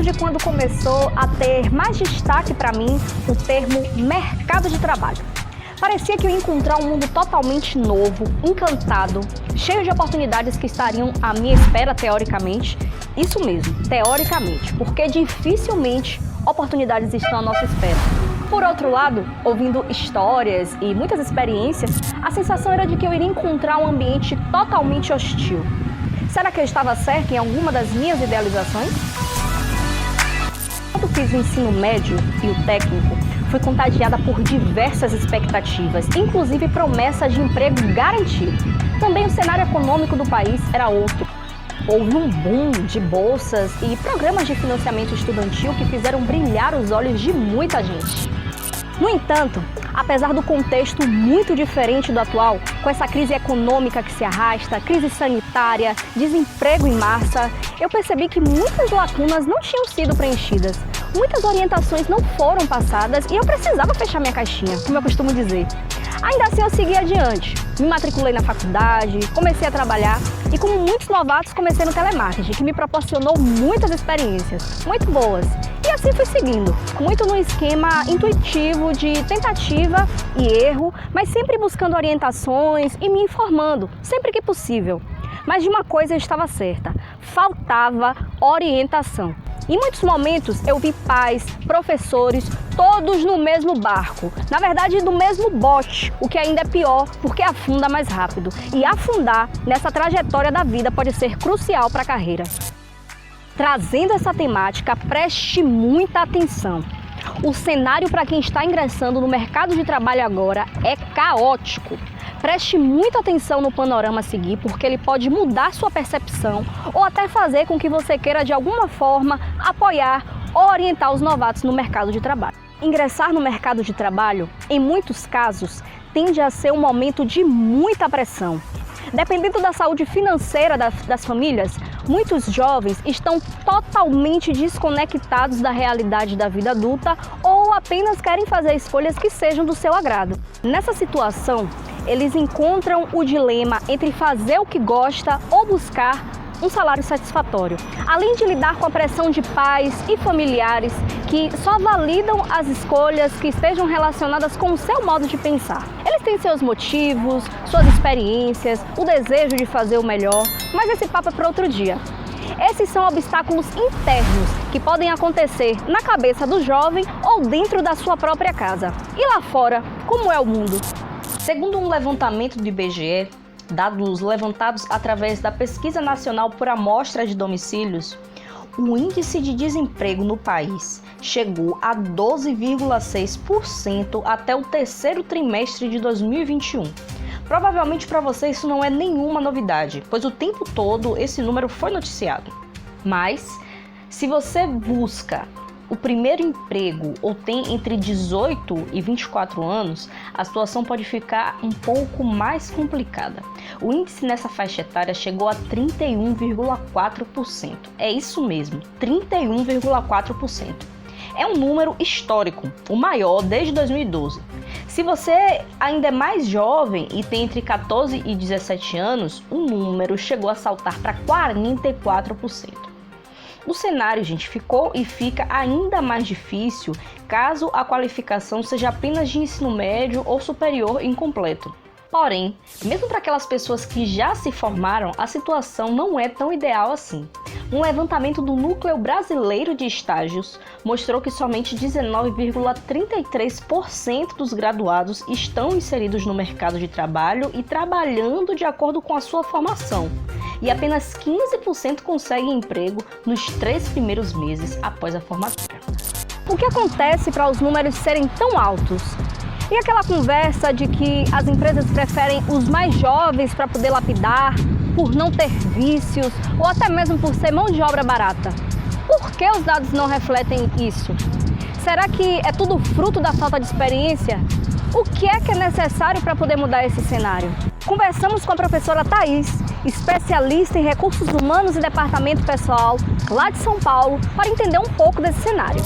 lembro de quando começou a ter mais destaque para mim o termo mercado de trabalho. Parecia que eu ia encontrar um mundo totalmente novo, encantado, cheio de oportunidades que estariam à minha espera teoricamente. Isso mesmo, teoricamente, porque dificilmente oportunidades estão à nossa espera. Por outro lado, ouvindo histórias e muitas experiências, a sensação era de que eu iria encontrar um ambiente totalmente hostil. Será que eu estava certa em alguma das minhas idealizações? Quando fiz o ensino médio e o técnico, fui contagiada por diversas expectativas, inclusive promessas de emprego garantido. Também o cenário econômico do país era outro. Houve um boom de bolsas e programas de financiamento estudantil que fizeram brilhar os olhos de muita gente. No entanto, apesar do contexto muito diferente do atual, com essa crise econômica que se arrasta, crise sanitária, desemprego em massa, eu percebi que muitas lacunas não tinham sido preenchidas. Muitas orientações não foram passadas e eu precisava fechar minha caixinha, como eu costumo dizer. Ainda assim eu segui adiante, me matriculei na faculdade, comecei a trabalhar e como muitos novatos comecei no telemarketing, que me proporcionou muitas experiências, muito boas. E assim fui seguindo, muito num esquema intuitivo de tentativa e erro, mas sempre buscando orientações e me informando, sempre que possível. Mas de uma coisa eu estava certa, faltava orientação. Em muitos momentos eu vi pais, professores, todos no mesmo barco. Na verdade, no mesmo bote, o que ainda é pior, porque afunda mais rápido. E afundar nessa trajetória da vida pode ser crucial para a carreira. Trazendo essa temática, preste muita atenção. O cenário para quem está ingressando no mercado de trabalho agora é caótico. Preste muita atenção no panorama a seguir, porque ele pode mudar sua percepção ou até fazer com que você queira, de alguma forma, apoiar ou orientar os novatos no mercado de trabalho. Ingressar no mercado de trabalho, em muitos casos, tende a ser um momento de muita pressão. Dependendo da saúde financeira das famílias, muitos jovens estão totalmente desconectados da realidade da vida adulta ou apenas querem fazer escolhas que sejam do seu agrado. Nessa situação, eles encontram o dilema entre fazer o que gosta ou buscar um salário satisfatório, além de lidar com a pressão de pais e familiares que só validam as escolhas que estejam relacionadas com o seu modo de pensar. Eles têm seus motivos, suas experiências, o desejo de fazer o melhor, mas esse papo é para outro dia. Esses são obstáculos internos que podem acontecer na cabeça do jovem ou dentro da sua própria casa. E lá fora, como é o mundo? Segundo um levantamento do IBGE, dados levantados através da Pesquisa Nacional por Amostra de Domicílios, o índice de desemprego no país chegou a 12,6% até o terceiro trimestre de 2021. Provavelmente para você isso não é nenhuma novidade, pois o tempo todo esse número foi noticiado. Mas, se você busca o primeiro emprego ou tem entre 18 e 24 anos, a situação pode ficar um pouco mais complicada. O índice nessa faixa etária chegou a 31,4%. É isso mesmo, 31,4%. É um número histórico, o maior desde 2012. Se você ainda é mais jovem e tem entre 14 e 17 anos, o número chegou a saltar para 44%. O cenário, gente, ficou e fica ainda mais difícil caso a qualificação seja apenas de ensino médio ou superior incompleto. Porém, mesmo para aquelas pessoas que já se formaram, a situação não é tão ideal assim. Um levantamento do Núcleo Brasileiro de Estágios mostrou que somente 19,33% dos graduados estão inseridos no mercado de trabalho e trabalhando de acordo com a sua formação. E apenas 15% conseguem emprego nos 3 primeiros meses após a formatura. O que acontece para os números serem tão altos? E aquela conversa de que as empresas preferem os mais jovens para poder lapidar, por não ter vícios ou até mesmo por ser mão de obra barata? Por que os dados não refletem isso? Será que é tudo fruto da falta de experiência? O que é necessário para poder mudar esse cenário? Conversamos com a professora Thaís, especialista em recursos humanos e departamento pessoal, lá de São Paulo, para entender um pouco desse cenário.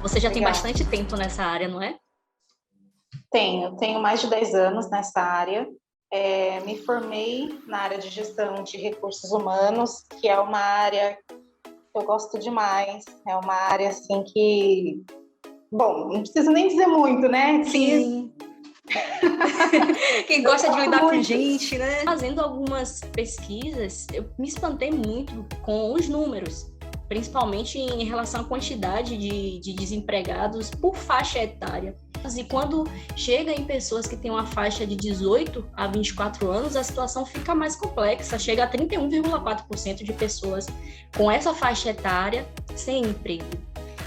Você já tem bastante tempo nessa área, não é? Tenho mais de 10 anos nessa área. Me formei na área de gestão de recursos humanos, que é uma área Eu gosto demais. É uma área assim que, bom, não preciso nem dizer muito, né? Sim. Quem gosta de lidar com gente, né? Fazendo algumas pesquisas, eu me espantei muito com os números, principalmente em relação à quantidade de desempregados por faixa etária. E quando chega em pessoas que têm uma faixa de 18 a 24 anos, a situação fica mais complexa, chega a 31,4% de pessoas com essa faixa etária sem emprego.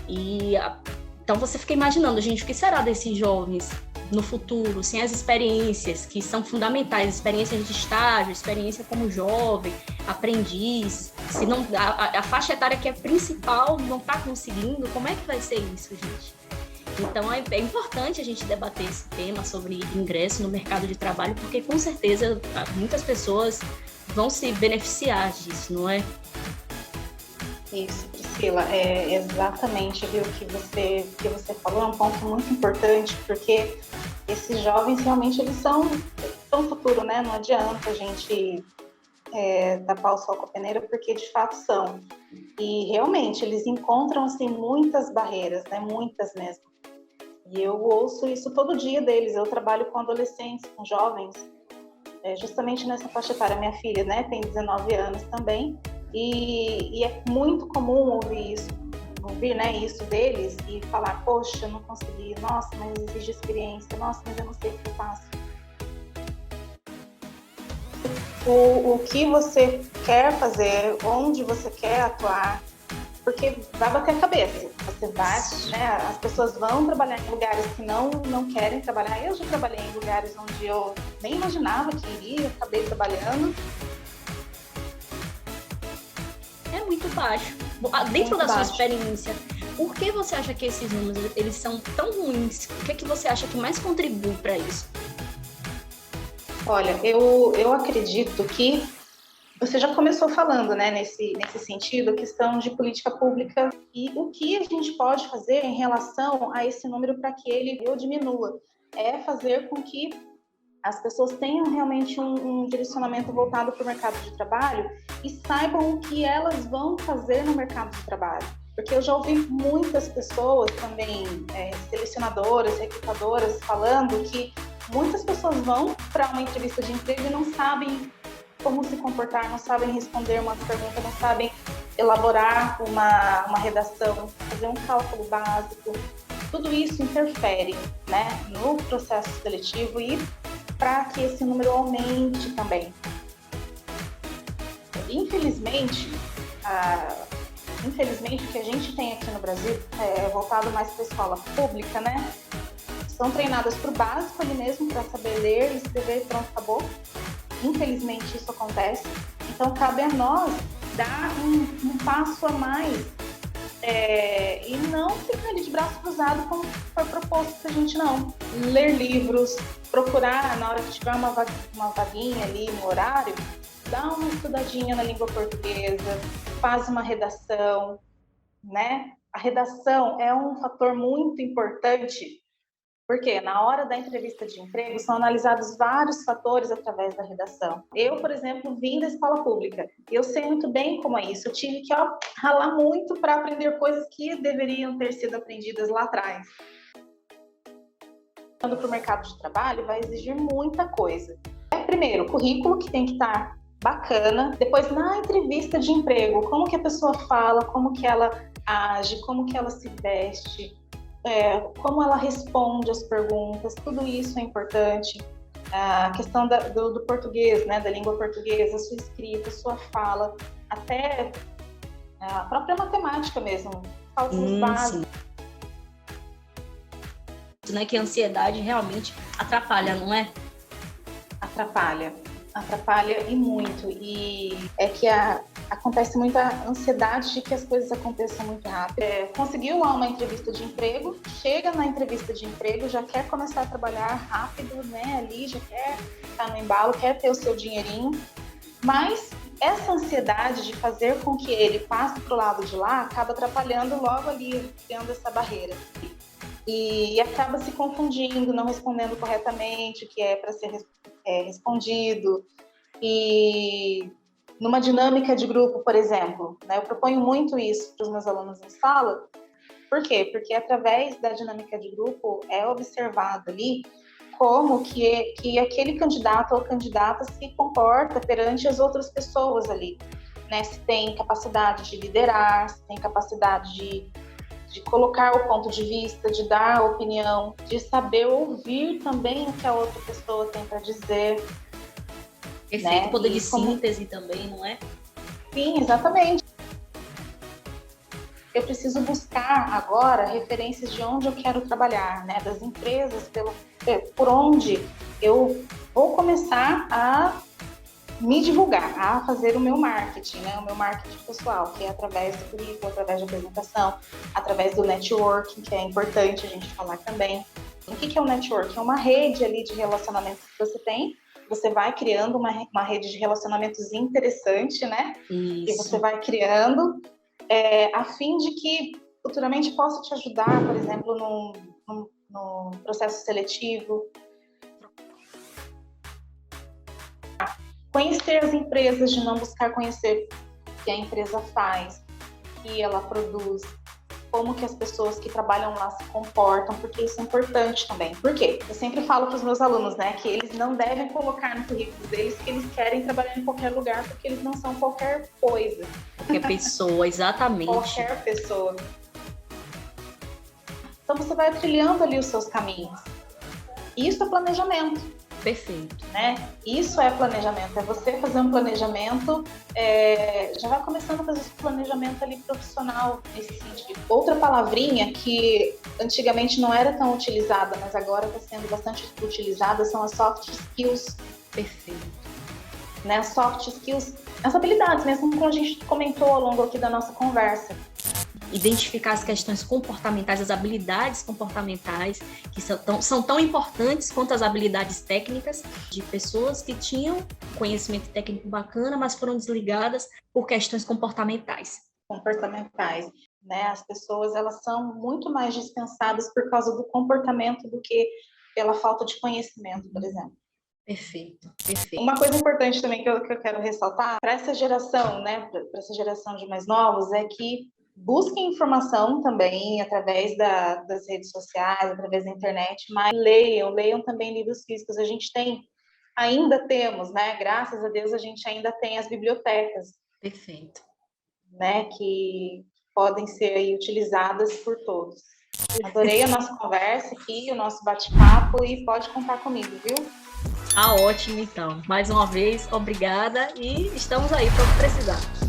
Então você fica imaginando, gente, o que será desses jovens no futuro, sem as experiências que são fundamentais, experiências de estágio, experiência como jovem, aprendiz, se não, a faixa etária que é principal não está conseguindo, como é que vai ser isso, gente? Então é importante a gente debater esse tema sobre ingresso no mercado de trabalho, porque com certeza muitas pessoas vão se beneficiar disso, não é? Isso, Priscila, é exatamente o que você falou, é um ponto muito importante, porque esses jovens realmente eles são o futuro, né? Não adianta a gente tapar o sol com a peneira, porque de fato são. E realmente eles encontram assim muitas barreiras, né? Muitas mesmo. E eu ouço isso todo dia deles. Eu trabalho com adolescentes, com jovens, justamente nessa faixa etária. Minha filha, né, tem 19 anos também. E é muito comum ouvir, né, isso deles e falar, poxa, eu não consegui, nossa, mas exige experiência, nossa, mas eu não sei o que eu faço. O que você quer fazer, onde você quer atuar, porque vai bater a cabeça. Você vai, né, as pessoas vão trabalhar em lugares que não querem trabalhar. Eu já trabalhei em lugares onde eu nem imaginava que iria, acabei trabalhando. É muito baixo. Dentro da sua experiência, por que você acha que esses números eles são tão ruins? O que é que você acha que mais contribui para isso? Olha, eu acredito que você já começou falando, né, nesse sentido, a questão de política pública e o que a gente pode fazer em relação a esse número para que ele diminua. É fazer com que as pessoas tenham realmente um direcionamento voltado para o mercado de trabalho e saibam o que elas vão fazer no mercado de trabalho. Porque eu já ouvi muitas pessoas também, selecionadoras, recrutadoras, falando que muitas pessoas vão para uma entrevista de emprego e não sabem como se comportar, não sabem responder uma pergunta, não sabem elaborar uma redação, fazer um cálculo básico. Tudo isso interfere, né, no processo seletivo e para que esse número aumente também. Infelizmente, o que a gente tem aqui no Brasil é voltado mais para a escola pública, né? São treinadas para o básico ali mesmo, para saber ler, escrever e pronto, acabou. Infelizmente isso acontece. Então cabe a nós dar um passo a mais e não ficar ali de braço cruzado como foi proposto pra gente, não. Ler livros, procurar na hora que tiver uma vaguinha ali no horário, dá uma estudadinha na língua portuguesa, faz uma redação, né? A redação é um fator muito importante, porque na hora da entrevista de emprego são analisados vários fatores através da redação. Eu, por exemplo, vim da escola pública. Eu sei muito bem como é isso. Eu tive que ralar muito para aprender coisas que deveriam ter sido aprendidas lá atrás. Quando para o mercado de trabalho, vai exigir muita coisa. Primeiro, o currículo, que tem que estar bacana. Depois, na entrevista de emprego, como que a pessoa fala, como que ela age, como que ela se veste, como ela responde as perguntas, tudo isso é importante. A questão do português, né, da língua portuguesa, a sua escrita, a sua fala, até a própria matemática mesmo, cálculos básicos. Né, que a ansiedade realmente atrapalha, não é? Atrapalha e muito. E é que acontece muita ansiedade de que as coisas aconteçam muito rápido. Conseguiu lá uma entrevista de emprego, chega na entrevista de emprego, já quer começar a trabalhar rápido, né, ali, já quer estar no embalo, quer ter o seu dinheirinho, mas essa ansiedade de fazer com que ele passe para o lado de lá acaba atrapalhando logo ali, criando essa barreira. E acaba se confundindo, não respondendo corretamente o que é para ser respondido. E numa dinâmica de grupo, por exemplo, né? Eu proponho muito isso para os meus alunos em sala. Por quê? Porque através da dinâmica de grupo é observado ali como que aquele candidato ou candidata se comporta perante as outras pessoas ali, né? Se tem capacidade de liderar, se tem capacidade de colocar o ponto de vista, de dar a opinião, de saber ouvir também o que a outra pessoa tem para dizer. Perfeito, né? Poder de síntese também, não é? Sim, exatamente. Eu preciso buscar agora referências de onde eu quero trabalhar, né? Das empresas, por onde eu vou começar a me divulgar, a fazer o meu marketing, né? O meu marketing pessoal, que é através do currículo, através da apresentação, através do networking, que é importante a gente falar também. O que é o networking? É uma rede ali de relacionamentos que você tem. Você vai criando uma rede de relacionamentos interessante, né? Isso. E você vai criando a fim de que futuramente possa te ajudar, por exemplo, no processo seletivo. Conhecer as empresas, de não buscar conhecer o que a empresa faz, o que ela produz, como que as pessoas que trabalham lá se comportam, porque isso é importante também. Por quê? Eu sempre falo para os meus alunos, né, que eles não devem colocar no currículo deles que eles querem trabalhar em qualquer lugar, porque eles não são qualquer coisa. Qualquer pessoa, exatamente. Qualquer pessoa. Então você vai trilhando ali os seus caminhos. Isso é planejamento. Perfeito. Né? Isso é planejamento, é você fazer um planejamento, já vai começando a fazer esse planejamento ali profissional nesse sentido. Outra palavrinha que antigamente não era tão utilizada, mas agora está sendo bastante utilizada, são as soft skills. Perfeito. Né? As soft skills, as habilidades mesmo, como a gente comentou ao longo aqui da nossa conversa. Identificar as questões comportamentais, as habilidades comportamentais, que são tão importantes quanto as habilidades técnicas, de pessoas que tinham conhecimento técnico bacana, mas foram desligadas por questões comportamentais. Comportamentais, né? As pessoas, elas são muito mais dispensadas por causa do comportamento do que pela falta de conhecimento, por exemplo. Perfeito, perfeito. Uma coisa importante também que eu quero ressaltar para essa geração, né, para essa geração de mais novos, é que busquem informação também através das redes sociais, através da internet, mas leiam também livros físicos. A gente ainda temos, né? Graças a Deus a gente ainda tem as bibliotecas. Perfeito. Né? Que podem ser aí utilizadas por todos. Adorei a nossa conversa aqui, o nosso bate-papo, e pode contar comigo, viu? Ah, ótimo então. Mais uma vez, obrigada e estamos aí para precisar.